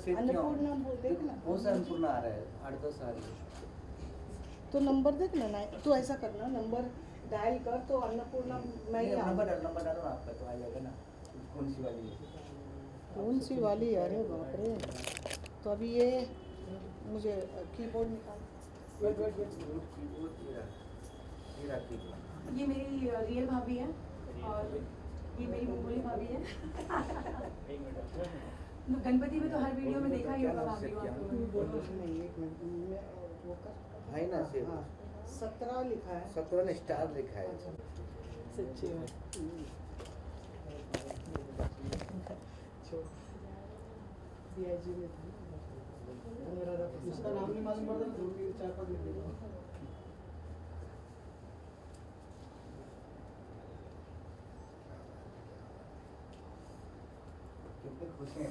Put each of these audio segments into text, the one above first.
Save क्यों अन्नपूर्णा बोल देखना। वो से अन्नपूर्णा आ रहा है 8-10 आ रही है। तो नंबर देखना ना, तो ऐसा करना, नंबर डायल कर तो अन्नपूर्णा मैं ही नंबर डालो ना आपका तो आ जाएगा ना। कौन सी वाली है? कौन सी वाली? अरे बाप रे। तो अभी ये मुझे कीबोर्ड निकाल। Wait wait wait. ये मेरी रियल भाभी है और ये मेरी बोली भाभी है। गणपति में तो हर वीडियो में देखा ही होगा भाभी को आप लोगों ने। नहीं, एक मिनट मैं वो कर। है ना सेव? हाँ, 17 लिखा है। 17 ने स्टार लिखा है। सच्ची में। DIG में था ना। मेरा उसका नाम नहीं मालूम पड़ता तो 4-5 लिख देगा। कितने खुश हैं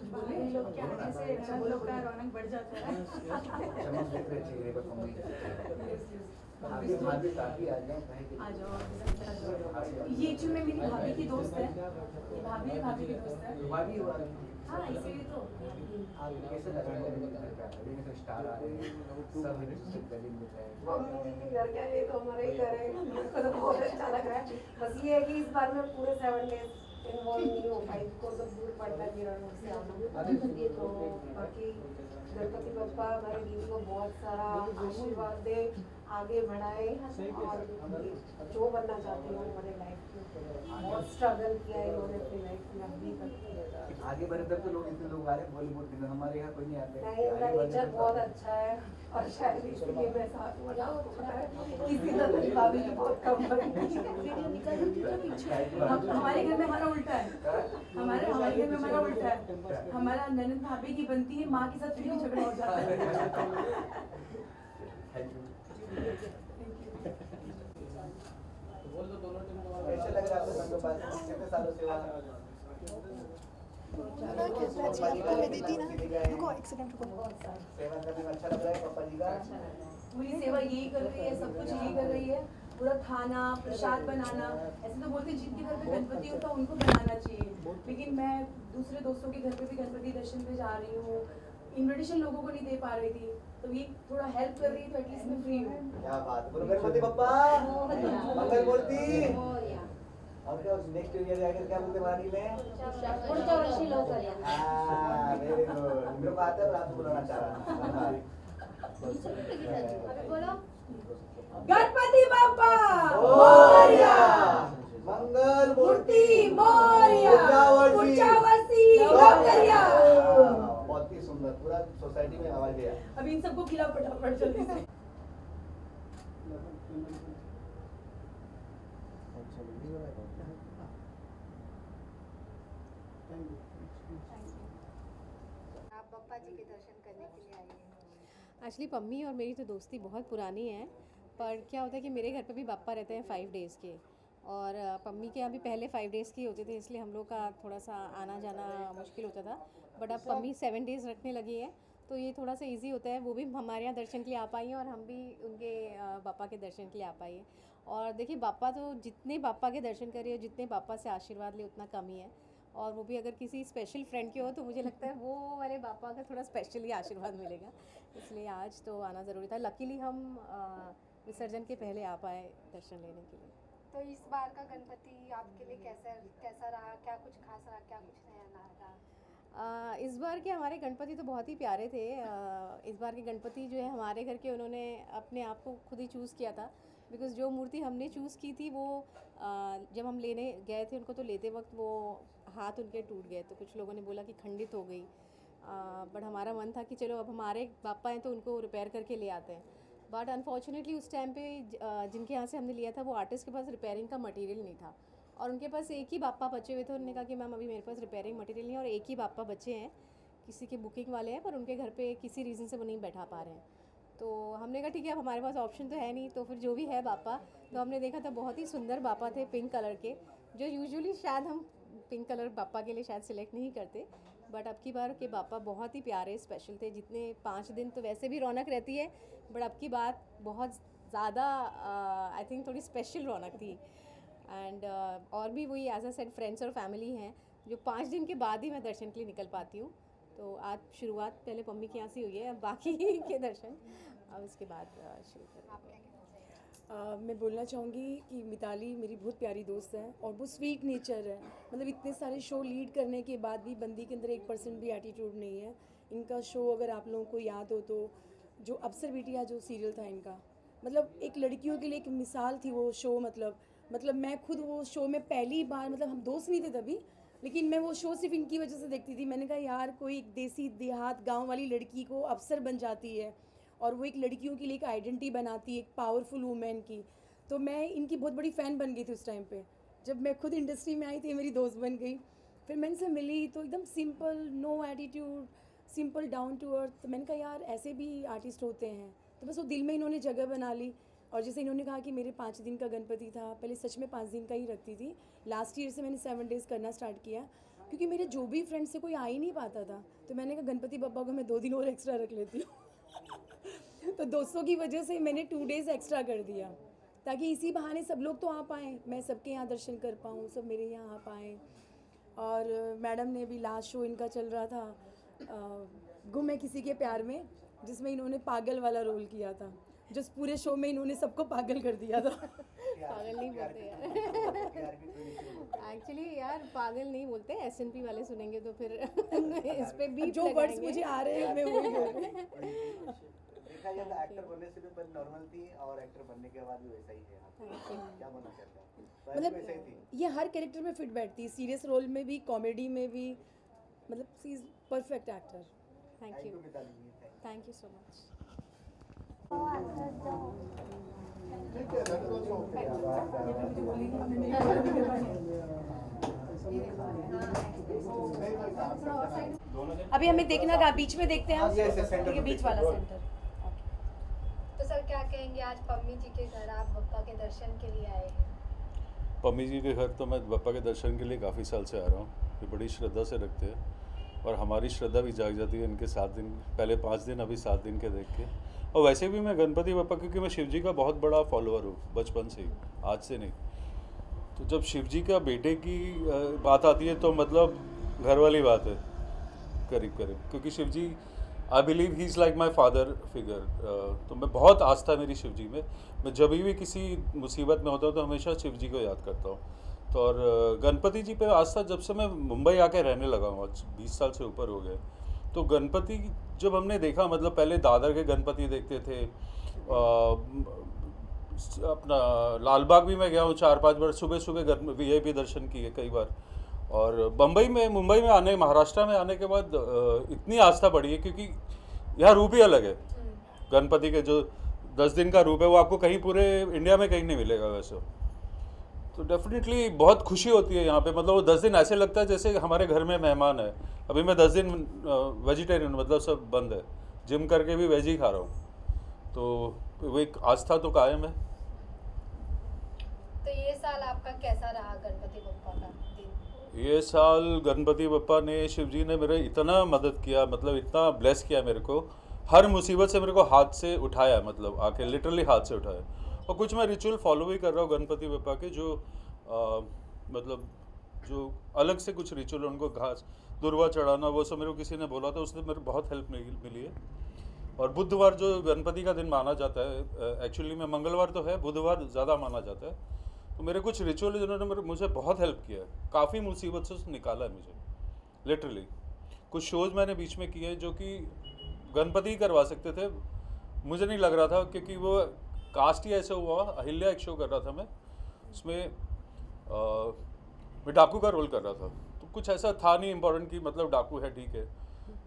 बोले ये लोग क्या आने से सब लोग का रौनक बढ़ जाता है। चमक दिख रहे चेहरे पर कमी। भाभी काफी आ जाए आ जाओ। ये एक्चुअली मेरी भाभी की दोस्त है। ये भाभी की दोस्त है। भाभी हुआ हाँ इसीलिए तो। आप कैसे लग रहा है? अभी तो स्टार आ रहे हैं सब गली में है। घर क्या है तो हमारा ही घर है, मुझको तो बहुत अच्छा लग रहा है। बस ये है कि इस बार में पूरे 7 डेज इन्वॉल्व नहीं हो पाई, को सब दूर पड़ता है मेरा रोड से आना। तो बाकी गणपति बप्पा हमारे दीदी को बहुत सारा आशीर्वाद दे, आगे बढ़ाए और जो बनना चाहते हैं हमारे लाइफ में। बहुत स्ट्रगल किया है इन्होंने अपनी लाइफ में अभी तक। आगे बढ़े तब तो लोग इतने लोग आ रहे हैं बॉलीवुड के, हमारे यहाँ कोई नहीं आते। नहीं, इनका नेचर बहुत अच्छा है और शायद इसलिए मैं साथ में जाऊँ। किसी तरह की भाभी की बहुत कम बनती है। हमारे घर में हमारा उल्टा है। हमारे घर में हमारा उल्टा है। हमारा ननद भाभी की बनती है, माँ के साथ फिर भी झगड़ा हो जाता है। कैसे लग रहा है आपको संघ पास कितने सालों से वहाँ? मैं देती ना। रुको एक सेकंड रुको। सेवा करने में अच्छा लग रहा है पापा जी का? पूरी सेवा यही कर रही है, सब कुछ यही कर रही है। पूरा खाना प्रसाद बनाना, ऐसे तो बोलते हैं जिनके घर पे गणपति होता है उनको बनाना चाहिए, लेकिन मैं दूसरे दोस्तों के घर पे भी गणपति दर्शन पे जा रही हूँ। इन्विटेशन लोगों को नहीं दे पा रही थी, तो ये थोड़ा हेल्प कर रही है, तो एटलीस्ट मैं फ्री हूँ। क्या बात है, बोलो गणपति बप्पा मंगल मूर्ति। और क्या नेक्स्ट ईयर जाकर क्या बोलते वाणी में? पुढच्या वर्षी लवकर या। हाँ वेरी गुड, मेरे को आता है और आपको बुलाना चाह रहा हूँ। अभी बोलो। गणपति बाप्पा मोरया, मंगल मूर्ति मोरया, पुढच्या वर्षी लवकर या। बहुत ही सुंदर, पूरा सोसाइटी में आवाज गया। अभी इन सबको खिलाओ फटाफट जल्दी से। आप बप्पा जी के दर्शन करने के लिए आई हैं। एक्चुअली पम्मी और मेरी तो दोस्ती बहुत पुरानी है, पर क्या होता है कि मेरे घर पे भी बाप्पा रहते हैं 5 डेज़ के, और पम्मी के यहाँ भी पहले 5 डेज़ के होते थे, इसलिए हम लोग का थोड़ा सा आना जाना मुश्किल होता था। बट अब पम्मी 7 डेज़ रखने लगी है, तो ये थोड़ा सा इजी होता है। वो भी हमारे यहाँ दर्शन के लिए आ पाई हैं और हम भी उनके बाप्पा के दर्शन के लिए आ पाई हैं। और देखिए बाप्पा तो जितने बाप्पा के दर्शन करिए, जितने बाप्पा से आशीर्वाद ले, उतना कम ही है। और वो भी अगर किसी स्पेशल फ्रेंड के हो तो मुझे लगता है वो वाले बाप्पा का थोड़ा स्पेशल ही आशीर्वाद मिलेगा, इसलिए आज तो आना ज़रूरी था। लकीली हम विसर्जन के पहले आ पाए दर्शन लेने के लिए। तो इस बार का गणपति आपके लिए कैसा रहा? क्या कुछ खास रहा, क्या कुछ नया रहा? इस बार के हमारे गणपति तो बहुत ही प्यारे थे। इस बार के गणपति जो है हमारे घर के, उन्होंने अपने आप को खुद ही चूज़ किया था, बिकॉज़ जो मूर्ति हमने चूज़ की थी वो जब हम लेने गए थे उनको, तो लेते वक्त वो हाथ उनके टूट गए, तो कुछ लोगों ने बोला कि खंडित हो गई। बट हमारा मन था कि चलो अब हमारे पापा हैं तो उनको रिपेयर करके ले आते हैं। बट अनफॉर्चुनेटली उस टाइम पे जिनके यहाँ से हमने लिया था वो आर्टिस्ट के पास रिपेयरिंग का मटेरियल नहीं था, और उनके पास एक ही बाप्पा बचे हुए थे। उन्होंने कहा कि मैम अभी मेरे पास रिपेयरिंग मटेरियल नहीं है और एक ही बाप्पा बचे हैं, किसी के बुकिंग वाले हैं पर उनके घर पे किसी रीज़न से वो नहीं बैठा पा रहे हैं। तो हमने कहा ठीक है, अब हमारे पास ऑप्शन तो है नहीं, तो फिर जो भी है बाप्पा, तो हमने देखा था बहुत ही सुंदर बाप्पा थे पिंक कलर के, जो यूजुअली शायद हम पिंक कलर बाप्पा के लिए शायद सिलेक्ट नहीं करते, बट अब की बार के बाप्पा बहुत ही प्यारे स्पेशल थे। जितने 5 दिन तो वैसे भी रौनक रहती है, बट अब की बात बहुत ज़्यादा आई थिंक थोड़ी स्पेशल रौनक थी। एंड और भी वही एज अ सेड फ्रेंड्स और फैमिली हैं जो 5 दिन के बाद ही मैं दर्शन के लिए निकल पाती हूँ। तो आज शुरुआत पहले मम्मी के यहाँ से हुई है, अब बाकी के दर्शन अब इसके बाद शुरू करेंगे। मैं बोलना चाहूँगी कि मिताली मेरी बहुत प्यारी दोस्त है और बहुत स्वीट नेचर है। मतलब इतने सारे शो लीड करने के बाद भी बंदी के अंदर 1% भी एटीट्यूड नहीं है। इनका शो अगर आप लोगों को याद हो तो जो अफसर बिटिया जो सीरियल था इनका, मतलब एक लड़कियों के लिए एक मिसाल थी वो शो। मतलब मैं खुद वो शो में पहली बार, मतलब हम दोस्त नहीं थे तभी, लेकिन मैं वो शो सिर्फ इनकी वजह से देखती थी। मैंने कहा यार कोई एक देसी देहात गांव वाली लड़की को अफसर बन जाती है और वो एक लड़कियों के लिए एक आइडेंटिटी बनाती है, एक पावरफुल वुमेन की। तो मैं इनकी बहुत बड़ी फ़ैन बन गई थी उस टाइम पे। जब मैं खुद इंडस्ट्री में आई थी मेरी दोस्त बन गई। फिर मैं इनसे मिली तो एकदम simple, no attitude, simple down to earth. मैंने कहा यार ऐसे भी आर्टिस्ट होते हैं। तो बस वो दिल में इन्होंने जगह बना ली। और जैसे इन्होंने कहा कि मेरे 5 दिन का गणपति था, पहले सच में 5 दिन का ही रखती थी। लास्ट ईयर से मैंने 7 डेज़ करना स्टार्ट किया क्योंकि मेरे जो भी फ्रेंड्स से कोई आ ही नहीं पाता था। तो मैंने कहा गणपति बप्पा को मैं 2 दिन और एक्स्ट्रा रख लेती हूँ। तो दोस्तों की वजह से मैंने 2 डेज़ एक्स्ट्रा कर दिया ताकि इसी बहाने सब लोग तो आ पाएँ, मैं सबके यहाँ दर्शन कर पाऊँ, सब मेरे यहाँ आ पाएँ। और मैडम ने भी लास्ट शो इनका चल रहा था गुम है किसी के प्यार में, जिसमें इन्होंने पागल वाला रोल किया था। जिस पूरे शो में इन्होंने सबको पागल कर दिया था। पागल नहीं बोलते यार, एक्चुअली यार पागल नहीं बोलते, SNP वाले सुनेंगे तो फिर इस पे भी जो वर्ड्स मुझे आ रहे हैं मैं वही बोल रही हूँ। देखा जाए तो एक्टर बनने से भी पर नॉर्मल थी और एक्टर बनने के बाद भी वैसा ही है। क्या बोलना चाहते हैं? मतलब ये हर कैरेक्टर में फिट बैठती है, सीरियस रोल में भी, कॉमेडी में भी। मतलब she is perfect actor. Thank you so much. अभी हमें देखना कहाँ, बीच में देखते हैं हम? ठीक है, बीच वाला सेंटर। तो सर क्या कहेंगे, आज पम्मी जी के घर आप बप्पा के दर्शन के लिए आए हैं? पम्मी जी के घर तो मैं बप्पा के दर्शन के लिए काफ़ी साल से आ रहा हूँ। ये बड़ी श्रद्धा से रखते हैं और हमारी श्रद्धा भी जाग जाती है इनके 7 दिन, पहले 5 दिन, अभी 7 दिन के देख के। और वैसे भी मैं गणपति बप्पा, क्योंकि मैं शिव जी का बहुत बड़ा फॉलोअर हूँ बचपन से ही, आज से नहीं। तो जब शिव जी का बेटे की बात आती है तो मतलब घर वाली बात है करीब करीब, क्योंकि Shiv ji I believe he is like my father figure. तो मैं बहुत आस्था मेरी शिव जी में। मैं जब भी किसी मुसीबत में होता हूँ तो हमेशा शिव जी को याद करता हूँ। तो और गणपति जी पे आस्था जब से मैं मुंबई आके रहने लगा हूँ, आज 20 साल से ऊपर हो गए। तो गणपति जब हमने देखा, मतलब पहले दादर के गणपति देखते थे, अपना लालबाग भी मैं गया हूँ 4-5 बार, सुबह सुबह VIP दर्शन किए कई बार। और मुंबई में आने, महाराष्ट्र में आने के बाद इतनी आस्था बढ़ी है क्योंकि यहाँ रूप ही अलग है। गणपति के जो 10 दिन का रूप है वो आपको कहीं पूरे इंडिया में कहीं नहीं मिलेगा वैसे। तो डेफिनेटली बहुत खुशी होती है यहाँ पे। मतलब वो 10 दिन ऐसे लगता है जैसे हमारे घर में मेहमान है। अभी मैं 10 दिन वेजिटेरियन, मतलब सब बंद है, जिम करके भी वेज ही खा रहा हूँ। तो वो एक आस्था तो कायम है। तो ये साल आपका कैसा रहा गणपति बप्पा का दिन? ये साल गणपति बप्पा ने, शिव जी ने मेरे इतना मदद किया, मतलब इतना ब्लेस किया मेरे को। हर मुसीबत से मेरे को हाथ से उठाया, मतलब आके लिटरली हाथ से उठाया। और कुछ मैं रिचुअल फॉलो भी कर रहा हूँ गणपति बप्पा के, जो मतलब जो अलग से कुछ रिचुअल, उनको घास दुर्वा चढ़ाना, वो सब मेरे को किसी ने बोला था, उससे मेरे बहुत हेल्प मिली है। और बुधवार जो गणपति का दिन माना जाता है, एक्चुअली में मंगलवार तो है, बुधवार ज़्यादा माना जाता है। तो मेरे कुछ रिचुअल जिन्होंने मुझे बहुत हेल्प किया है, काफ़ी मुसीबत से निकाला है मुझे लिटरली। कुछ शोज़ मैंने बीच में किए जो कि गणपति ही करवा सकते थे, मुझे नहीं लग रहा था, क्योंकि वो कास्ट ही ऐसे हुआ। अहिल्या एक शो कर रहा था मैं, उसमें मैं डाकू का रोल कर रहा था। तो कुछ ऐसा था नहीं इम्पोर्टेंट कि मतलब डाकू है, ठीक है।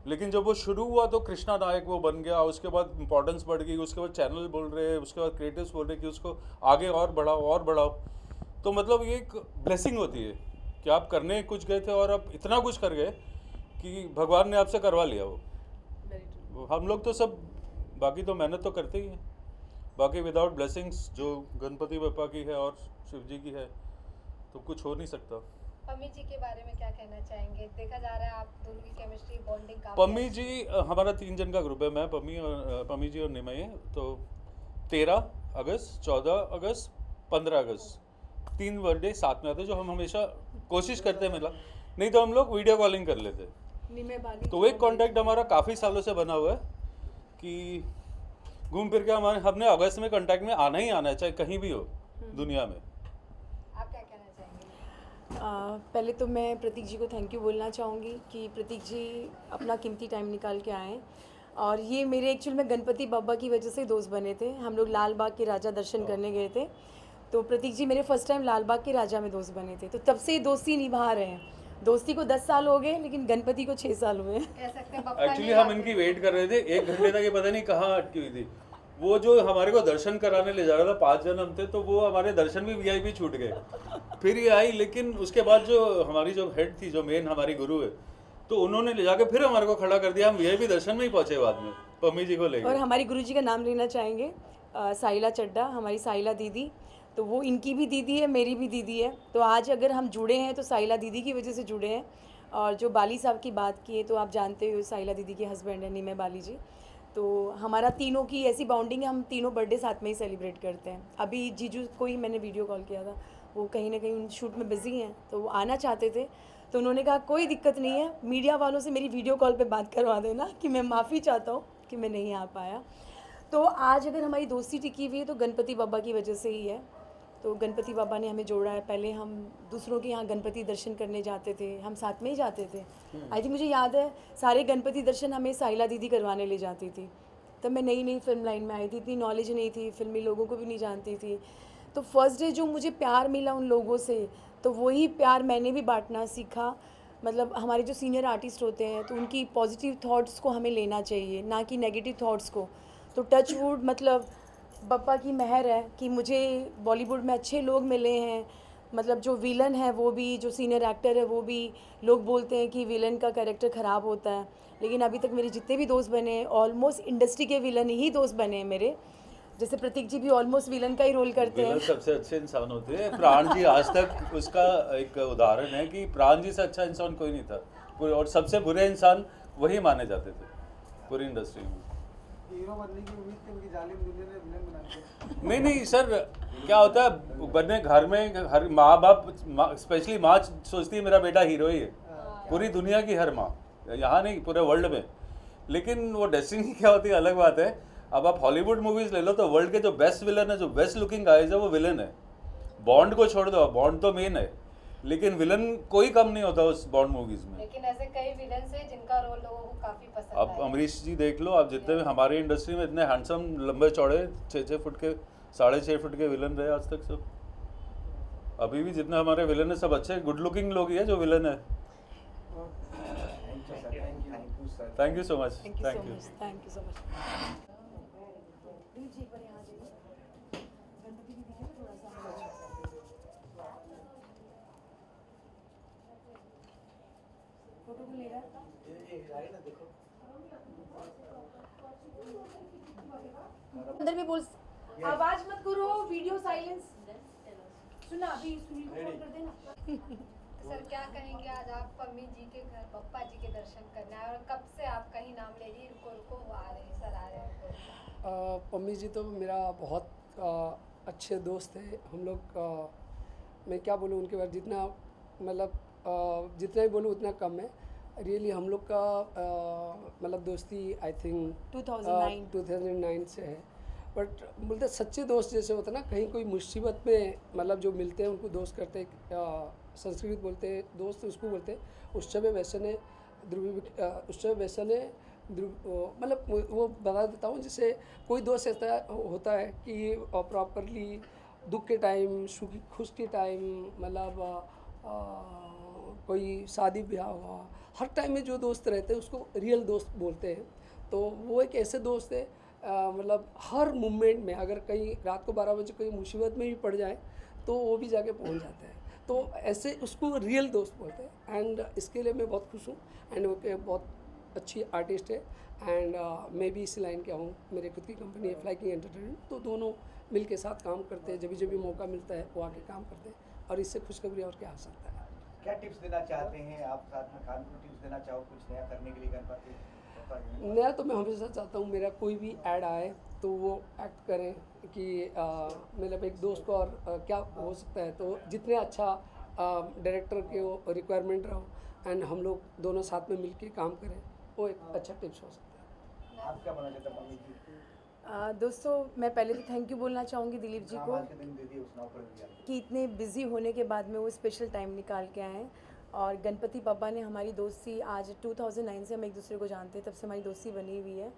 लेकिन जब वो शुरू हुआ तो कृष्णा नायक वो बन गया, उसके बाद इंपॉर्टेंस बढ़ गई, उसके बाद चैनल बोल रहे, उसके बाद क्रिएटर्स बोल रहे कि उसको आगे और बढ़ाओ। तो मतलब ये एक ब्लेसिंग होती है कि आप करने कुछ गए थे और आप इतना कुछ कर गए कि भगवान ने आपसे करवा लिया वो। हम लोग तो सब बाकी तो मेहनत तो करते ही हैं, बाकी विदाउट ब्लेसिंग्स जो गणपति बप्पा की है और शिव जी की है तो कुछ हो नहीं सकता। पम्मी जी के बारे में क्या कहना चाहेंगे? देखा जा रहा है आप दोनों की केमिस्ट्री, बॉन्डिंग काफी पम्मी जी, हमारा 3 जन का ग्रुप है, मैं, पम्मी जी और निमय। तो 13 अगस्त, 14 अगस्त, 15 अगस्त 3 बर्थडे साथ में आते जो हम हमेशा कोशिश करते हैं मिला, नहीं तो हम लोग वीडियो कॉलिंग कर लेते। निमे बाली तो वो एक कॉन्टैक्ट हमारा काफ़ी सालों से बना हुआ है कि घूम फिर के हमने अगस्त में कॉन्टैक्ट में आना ही आना है, चाहे कहीं भी हो दुनिया में। आप क्या कहना चाहेंगे? पहले तो मैं प्रतीक जी को थैंक यू बोलना चाहूँगी कि प्रतीक जी अपना कीमती टाइम निकाल के आए, और ये मेरे एक्चुअल में गणपति बाबा की वजह से दोस्त बने थे। हम लोग लाल बाग के राजा दर्शन करने गए थे, तो प्रतीक जी मेरे फर्स्ट टाइम लाल बाग के राजा में दोस्त बने थे, तो तब से दोस्ती निभा रहे हैं। दोस्ती को 10 साल हो गए, लेकिन गणपति को 6 साल हुए हैं। कह सकते हैं बप्पा एक्चुअली ने हम इनकी वेट कर रहे थे 1 घंटे तक, ये पता नहीं कहाँ अटकी हुई थी। वो जो हमारे को दर्शन कराने ले जा रहा था, 5 जन हम थे, तो वो हमारे दर्शन भी वीआईपी छूट गए। फिर ये आई, लेकिन उसके बाद जो हमारी जो हेड थी, जो मेन हमारी गुरु है, तो उन्होंने ले जाके फिर हमारे को खड़ा कर दिया। हम वीआईपी दर्शन में ही पहुंचे बाद में, पम्मी जी को लेकर। और हमारी गुरुजी का नाम लेना चाहेंगे, साहिला चड्डा, हमारी साहिला दीदी, तो वो इनकी भी दीदी है, मेरी भी दीदी है। तो आज अगर हम जुड़े हैं तो साहिला दीदी की वजह से जुड़े हैं। और जो बाली साहब की बात की है, तो आप जानते हो साहिला दीदी के हस्बैंड है निमे बाली जी, तो हमारा तीनों की ऐसी बाउंडिंग है, हम तीनों बर्थडे साथ में ही सेलिब्रेट करते हैं। अभी जीजू को ही मैंने वीडियो कॉल किया था, वो कहीं ना कहीं शूट में बिजी हैं, तो वो आना चाहते थे, तो उन्होंने कहा कोई दिक्कत नहीं है, मीडिया वालों से मेरी वीडियो कॉल पे बात करवा देना कि मैं माफ़ी चाहता हूँ कि मैं नहीं आ पाया। तो आज अगर हमारी दोस्ती टिकी हुई है तो गणपति बाबा की वजह से ही है। तो गणपति बाबा ने हमें जोड़ा है। पहले हम दूसरों के यहाँ गणपति दर्शन करने जाते थे, हम साथ में ही जाते थे। आई थिंक मुझे याद है सारे गणपति दर्शन हमें साहिला दीदी करवाने ले जाती थी। तब मैं नई नई फिल्म लाइन में आई थी, इतनी नॉलेज नहीं थी, फिल्मी लोगों को भी नहीं जानती थी। तो फर्स्ट डे जो मुझे प्यार मिला उन लोगों से, तो वही प्यार मैंने भी बांटना सीखा। मतलब हमारे जो सीनियर आर्टिस्ट होते हैं, तो उनकी पॉजिटिव थॉट्स को हमें लेना चाहिए, ना कि नेगेटिव थॉट्स को। तो टच वुड, मतलब बप्पा की मेहर है कि मुझे बॉलीवुड में अच्छे लोग मिले हैं। मतलब जो विलन है वो भी, जो सीनियर एक्टर है वो भी, लोग बोलते हैं कि विलन का कैरेक्टर ख़राब होता है, लेकिन अभी तक मेरे जितने भी दोस्त बने हैं ऑलमोस्ट इंडस्ट्री के विलन ही दोस्त बने हैं मेरे। जैसे प्रतीक जी भी ऑलमोस्ट विलन का ही रोल करते हैं। विलन सबसे अच्छे इंसान होते हैं। प्राण जी आज तक उसका एक उदाहरण है कि प्राण जी से अच्छा इंसान कोई नहीं था, और सबसे बुरे इंसान वही माने जाते थे पूरी इंडस्ट्री में। हीरो बनने की उम्मीद थी, उनकी जालिम दुनिया ने विलन बना दिया। नहीं सर, क्या होता है बने घर में, हर माँ बाप, स्पेशली माँ सोचती है मेरा बेटा हीरो ही है, पूरी दुनिया की हर माँ, यहाँ नहीं पूरे वर्ल्ड में। लेकिन वो डेस्टिनी क्या होती है अलग बात है। अब आप हॉलीवुड मूवीज ले लो तो वर्ल्ड के जो बेस्ट विलन है, जो बेस्ट लुकिंग गाइज है, वो विलन है। बॉन्ड को छोड़ दो, बॉन्ड तो मेन है, लेकिन विलन कोई कम नहीं होता उस बॉन्ड मूवीज में। लेकिन ऐसे कई विलन हैं जिनका रोल लोगों को काफी पसंद अब आया। अमरीश जी देख लो, आप जितने भी हमारी इंडस्ट्री में इतने हैंडसम, लंबे चौड़े, 6-6 फुट के, 6.5 फुट के विलन रहे आज तक सब। अभी भी जितने हमारे विलन है सब अच्छे गुड लुकिंग लोग ही है जो विलन है। Thank you so much. Thank you so much. Photo को ले रहा है, अंदर भी बोल, आवाज मत करो, वीडियो साइलेंस। सुना अभी फोन कर देना। सर क्या कहेंगे, आज आप पम्मी जी के घर बप्पा जी के दर्शन करने आए, और कब से आप कहीं नाम ले रही, रुको रुको वो आ रहे हैं, सर आ रहे हैं। पम्मी जी तो मेरा बहुत अच्छे दोस्त है। हम लोग मैं क्या बोलूँ उनके बारे, जितना मतलब जितना ही बोलूँ उतना कम है। रियली हम लोग का मतलब दोस्ती आई थिंक 2009 से है। बट बोलते सच्चे दोस्त जैसे होते ना, कहीं कोई मुसीबत में मतलब जो मिलते हैं उनको दोस्त करते हैं, संस्कृत बोलते हैं दोस्त उसको बोलते हैं। उस समय वैसे ने उस समय वैसे ने मतलब वो बता देता हूँ, जैसे कोई दोस्त ऐसा होता है कि प्रॉपरली दुख के टाइम, खुश के टाइम, मतलब कोई शादी ब्याह हुआ, हर टाइम में जो दोस्त रहते हैं उसको रियल दोस्त बोलते हैं। तो वो एक ऐसे दोस्त है मतलब हर मोमेंट में, अगर कहीं रात को 12 बजे कोई मुसीबत में भी पड़ जाए तो वो भी जाके पहुंच जाते हैं। तो ऐसे उसको रियल दोस्त बोलते हैं। एंड इसके लिए मैं बहुत खुश हूँ। एंड वो बहुत अच्छी आर्टिस्ट है। एंड मैं भी इस लाइन के हूँ, मेरे खुद की कंपनी है फ्लाइकिंग एंटरटेनमेंट, तो दोनों मिल के साथ काम करते हैं। जब भी मौका मिलता है वो आके काम करते हैं, और इससे खुशखबरी और क्या आ सकता है। क्या टिप्स देना चाहते हैं आप, साथ में खान को टिप्स देना चाहो कुछ नया करने के लिए गणपति? नया तो मैं हमेशा चाहता हूँ मेरा कोई भी ऐड आए तो वो एक्ट करें कि मतलब एक दोस्त को और क्या हो सकता है, तो जितने अच्छा डायरेक्टर के वो रिक्वायरमेंट रहो एंड हम लोग दोनों साथ में मिलके काम करें, वो एक अच्छा टिप्स हो सकता है। आप क्या बोलना चाहते हैं मम्मी जी? दोस्तों मैं पहले तो थैंक यू बोलना चाहूँगी दिलीप जी को आज के दिन दीदी उस नौकर दिया कि इतने बिज़ी होने के बाद में वो स्पेशल टाइम निकाल के आए हैं। और गणपति पापा ने हमारी दोस्ती आज 2009 से हम एक दूसरे को जानते हैं, तब से हमारी दोस्ती बनी हुई है।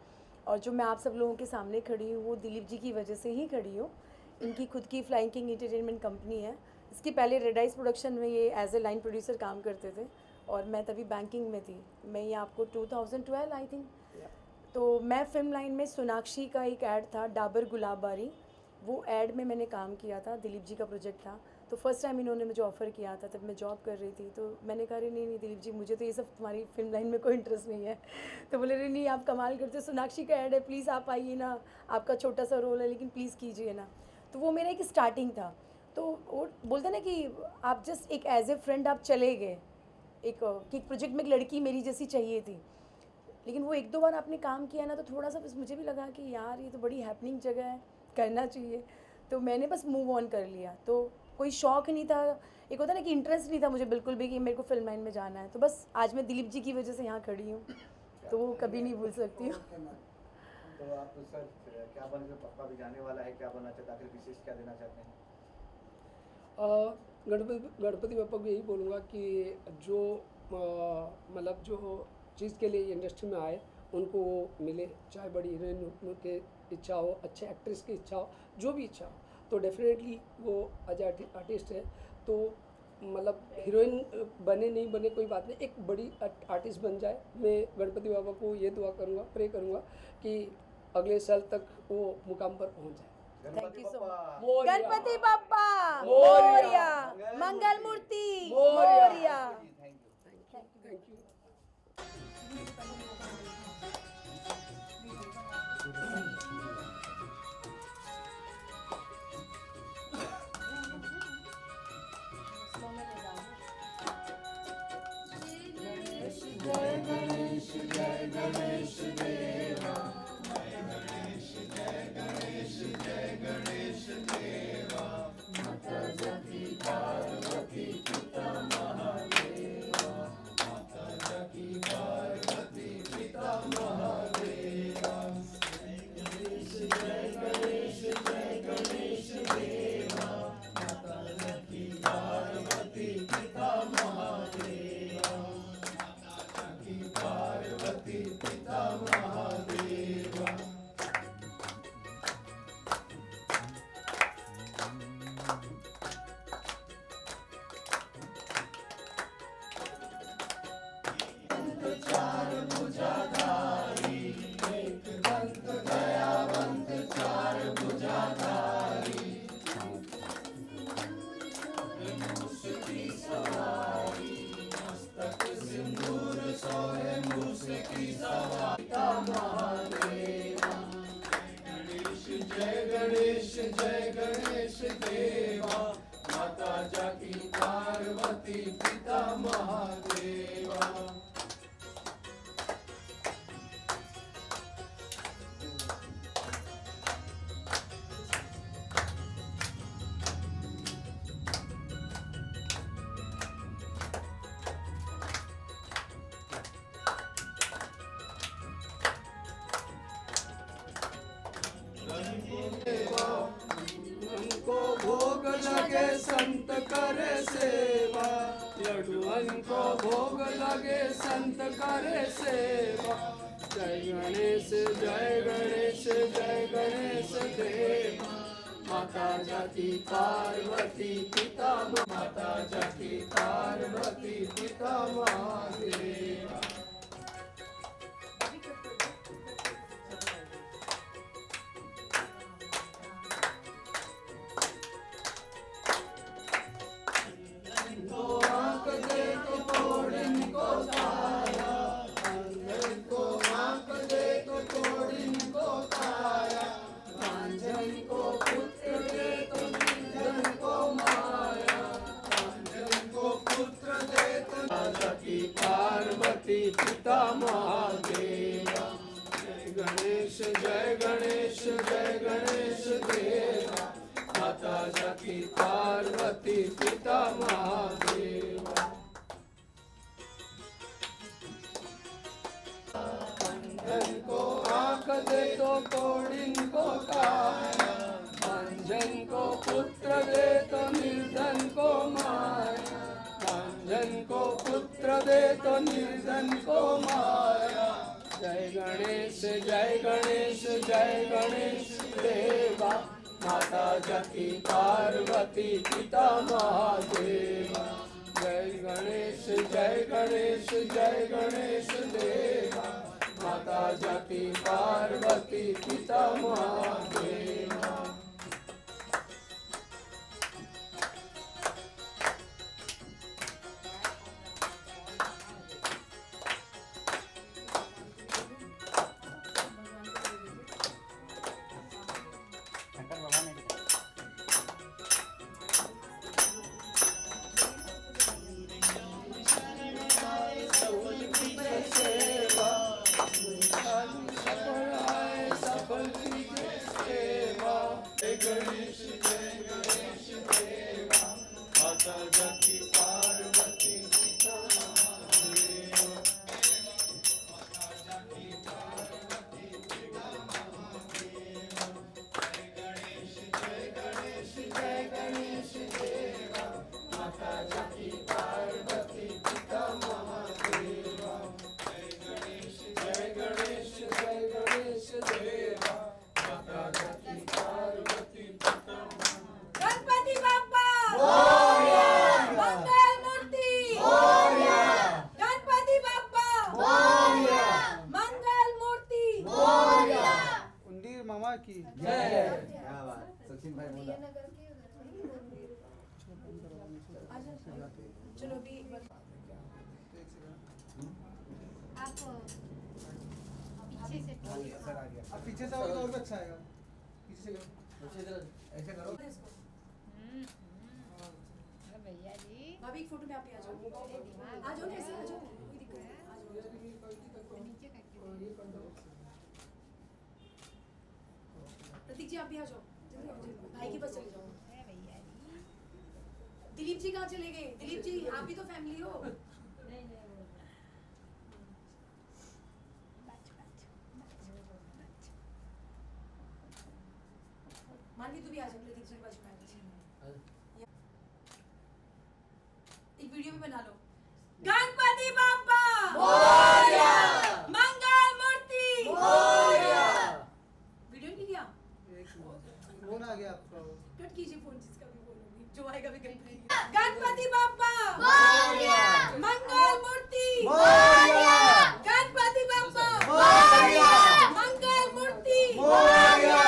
और जो मैं आप सब लोगों के सामने खड़ी हूँ वो दिलीप जी की वजह से ही खड़ी हूँ। इनकी खुद की फ्लाइंग किंग एंटरटेनमेंट कंपनी है। इसके पहले रेड आइस प्रोडक्शन में ये एज ए लाइन प्रोड्यूसर काम करते थे और मैं तभी बैंकिंग में थी। मैं ये आपको 2012 आई थिंक, तो मैं फिल्म लाइन में सोनाक्षी का एक ऐड था डाबर गुलाबबारी, वो ऐड में मैंने काम किया था, दिलीप जी का प्रोजेक्ट था। तो फर्स्ट टाइम इन्होंने मुझे ऑफ़र किया था, तब मैं जॉब कर रही थी। तो मैंने कहा नहीं दिलीप जी, मुझे तो ये सब तुम्हारी फिल्म लाइन में कोई इंटरेस्ट नहीं है। तो बोले नहीं आप कमाल करते हो, सोनाक्षी का ऐड है, प्लीज़ आप आइए ना, आपका छोटा सा रोल है लेकिन प्लीज़ कीजिए ना। तो वो मेरा एक स्टार्टिंग था। तो वो बोलते ना कि आप जस्ट एक एज ए फ्रेंड आप चले गए, एक प्रोजेक्ट में एक लड़की मेरी जैसी चाहिए थी, लेकिन वो एक दो बार आपने काम किया ना तो थोड़ा सा बस मुझे भी लगा कि यार ये तो बड़ी हैपनिंग जगह है, करना चाहिए। तो मैंने बस मूव ऑन कर लिया। तो कोई शौक़ नहीं था, एक होता ना कि इंटरेस्ट नहीं था मुझे बिल्कुल भी कि मेरे को फिल्म लाइन में जाना है। तो बस आज मैं दिलीप जी की वजह से यहाँ खड़ी हूँ, तो वो कभी नहीं भूल सकती हूँ। तो आप तो सर क्या बनकर पप्पा भी जाने वाला है, क्या बनना चाहते हैं, आखिर विशेष क्या देना चाहते हैं? गणपति पापा को यही बोलूँगा कि जो मतलब जो चीज़ के लिए इंडस्ट्री में आए उनको वो मिले, चाहे बड़ी हीरोइन की इच्छा हो, अच्छे एक्ट्रेस की इच्छा हो, जो भी इच्छा हो, तो डेफिनेटली वो एज आर्टिस्ट है तो मतलब हीरोइन बने नहीं बने कोई बात नहीं, एक बड़ी आर्टिस्ट बन जाए। मैं गणपति बाबा को ये दुआ करूँगा, प्रे करूँगा कि अगले साल तक वो मुकाम पर पहुँच जाए। Thank you so much. मोरया। गणपति बाप्पा मोरया। मोरया, मंगल मूर्ति मोरया। Thank you. उनको भोग लगे संत करे सेवा, लड्डुअन को भोग लगे संत करे सेवा। जय गणेश जय गणेश जय गणेश देवा। माता जाकी पार्वती पिता माता जाकी पार्वती पिता महादेवा। पार्वती पिता महादेवा। पार्वती पिता महादेव। अंधन को आँख दे तो कोढ़िन को काया, अंजन को पुत्र दे तो निर्धन को माया, अंजन को पुत्र दे तो निर्धन को माया। जय गणेश जय गणेश जय गणेश देवा, माता जति पार्वती पिता महादेवा। जय गणेश जय गणेश जय गणेश देवा, माता जति पार्वती पिता महादेवा। गणपति बाप्पा मोरया, मंगल मूर्ति मोरया, गणपति बाप्पा मोरया, मंगल मूर्ति मोरया। उंदीर मामा की जय। क्या बात, सचिन भाई बोला। चलो भी आप पीछे से सर आ गया। अब पीछे से और भी अच्छा आएगा। पीछे से ऐसे करो। भैया जी भाभी एक फोटो में आप भी आ जाओ। आ जाओ ना, ऐसे आ जाओ, कोई दिक्कत नहीं, आ जाओ। नीचे करके प्रतीक जी आप भी आ जाओ, जल्दी आओ, जल्दी। भाई के पास चले जाओ। भैया जी दिलीप जी कहाँ चले गए? दिलीप जी आप भी तो फैमिली हो। मानवी तू भी आ जा प्रतीक जी के पास में। एक वीडियो भी बना लो। गणपति बाप्पा मोरया, मंगल मूर्ति मोरया। वीडियो नहीं लिया? फोन आ गया आपका। कट कीजिए फोन, जिसका भी फोन होगी, जो आएगा भी गणपति। गणपति बाप्पा मोरया, मंगल मूर्ति मोरया, गणपति बाप्पा मोरया, मंगल मूर्ति मोरया,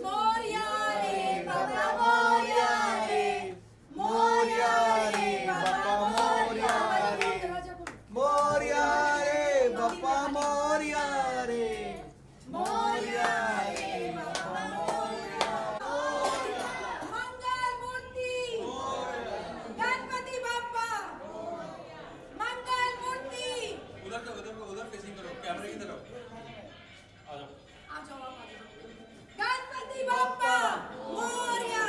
मोरया रे बाबा मोरया रे, मोरया रे बाबा मोरया रे, मोरया रे बप्पा मोरया रे, मोरया रे बप्पा मोरया। मंगल मूर्ति गणपति बाप्पा मंगल मूर्ति। उधर फेसिंग करो, कैमरे की तरफ आ जाओ। आ जाओ आप, आ जाओ। गणपति बाप्पा मोरया,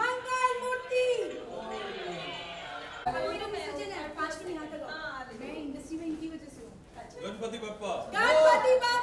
मंगल मूर्ति। मेरा मैसेज है 5 मिनट यहाँ तक। मैं इंडस्ट्री में इनकी वजह से हूँ। गणपति बप्पा गणपति बाप्पा